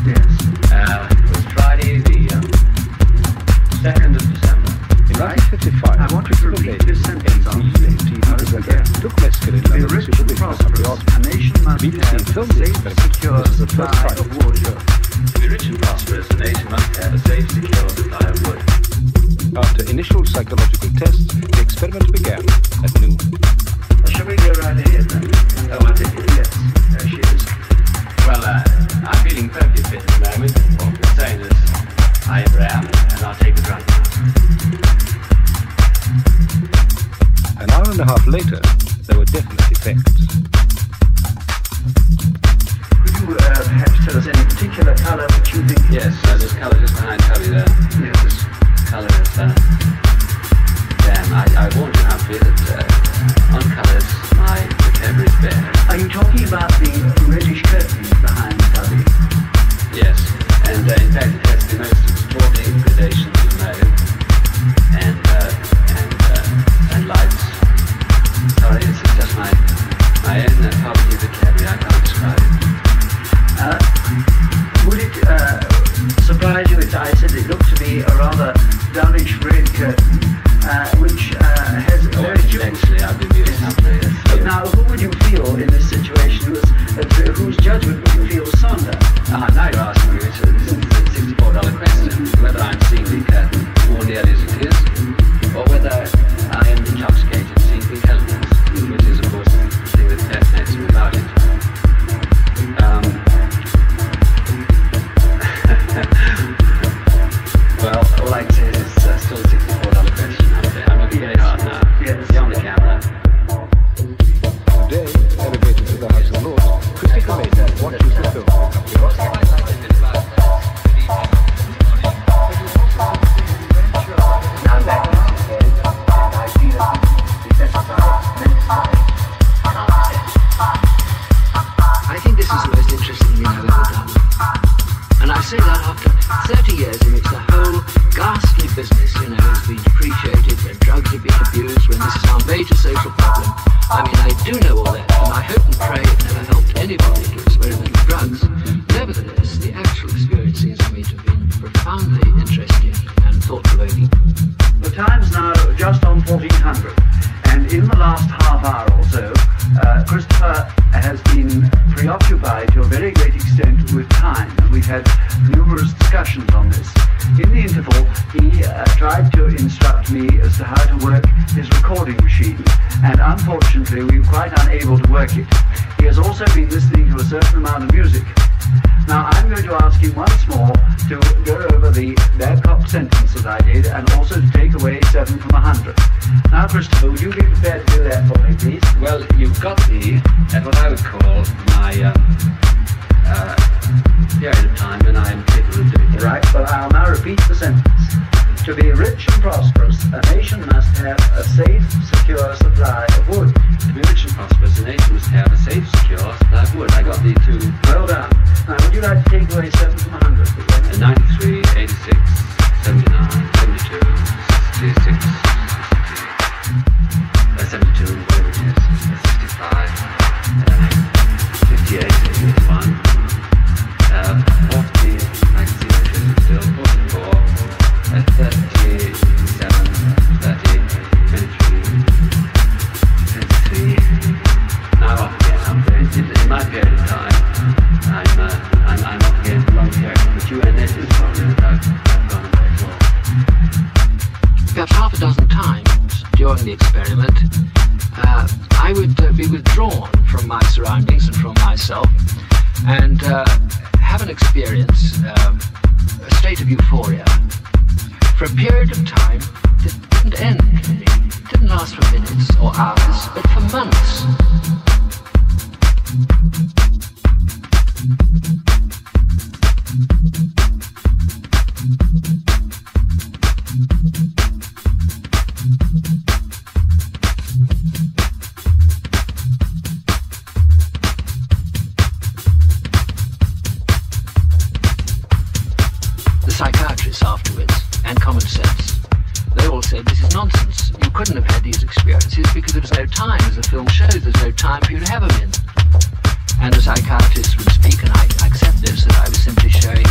Yes. It was Friday the 2nd of December. In 1955, I want you to repeat this sentence on took mescaline the under rich and supervision of prosperous, the a nation must BBC have filmed a the safe, experiment. secure This is the supply first time. of wood. To be rich and prosperous, the nation must have a safe, secure supply of wood. After initial psychological tests, the experiment began at noon. Shall we go right ahead then? Oh, I take it. Yes, there she is. Well, I'm feeling perfectly fit at the moment. What you're saying is, I ever am, and I'll take it right now. An hour and a half later, there were definite effects. Could you perhaps tell us any particular colour which you think? Yes, this colour just behind Tubby there. Yes. This colour is, damn, I warned you, Humphrey, that on colours, my vocabulary is bare. Are you talking about the reddish curtains behind Tubby? Yes, and in fact it has the most extraordinary gradations of mauve and lights. Sorry, this is just my own poverty vocabulary, I can't describe it. Would it surprise you if I said it looked to be a rather dullish red curtain, which has very few... Actually, I've been using Humphrey. Now, who would you feel in this situation? Whose judgment would you feel sounder? Now you're asking me, this is a $64 question, whether I'm seeing the curtain more nearly as it is, or whether I am intoxicated seeing the elements, which is, of course, the thing that fascinates me about it. Well, all I can say is it's still a $64 question. I'm looking very hard now. Yes. Beyond the camera. Today, elevated to the House of Lords, Christopher Mason watches the film. Now back again, and I feel it intensified I think this is the most interesting thing I've ever done. And I say that after 30 years in which the whole ghastly business, has been depreciated, when drugs have been abused, when this is our major social problem. I mean, I do know all that, and I hope and pray it never helped anybody to experiment with drugs. Nevertheless, the actual experience seems to me to have been profoundly interesting and thought-provoking. The time's now just on 1400, and in the last half hour or so, Christopher has been preoccupied to a very great extent with time, and we've had numerous discussions on this. In the interval, he tried to instruct me as to how to work his recording machine, and unfortunately we were quite unable to work it. He has also been listening to a certain amount of music. Now I'm going to ask him once more to go over the Babcock sentence that I did, and also to take away 7 from 100. Now, Christopher, would you be prepared to do that for me, please? Well, you've got me at what I would call my period of time when I am capable of doing it. Right, well, I'll now repeat the sentence. To be rich and prosperous, a nation must have a safe, secure supply of wood. To be rich and prosperous, a nation must have a safe, secure supply of wood. I got the two. Well done. Now, would you like to take away 7 from 100? 93, 86, 79, 72, 66, 72, whatever it is, 65, 58, 81, 40, I can see that it is still 44, 37, 30, 23, 23. Now I'm off again. In my period of time, I'm off again for a long period, but you and Ned is probably that I've gone away as well. Perhaps half a dozen times during the experiment, I would be withdrawn from my surroundings and from myself, and have an experience, a state of euphoria, for a period of time that didn't end. It didn't last for minutes or hours, but for months. The psychiatrists afterwards, and common sense, they all said this is nonsense. You couldn't have had these experiences because there was no time. As the film shows, there's no time for you to have them in. And the psychiatrist would speak, and I accept this, that I was simply showing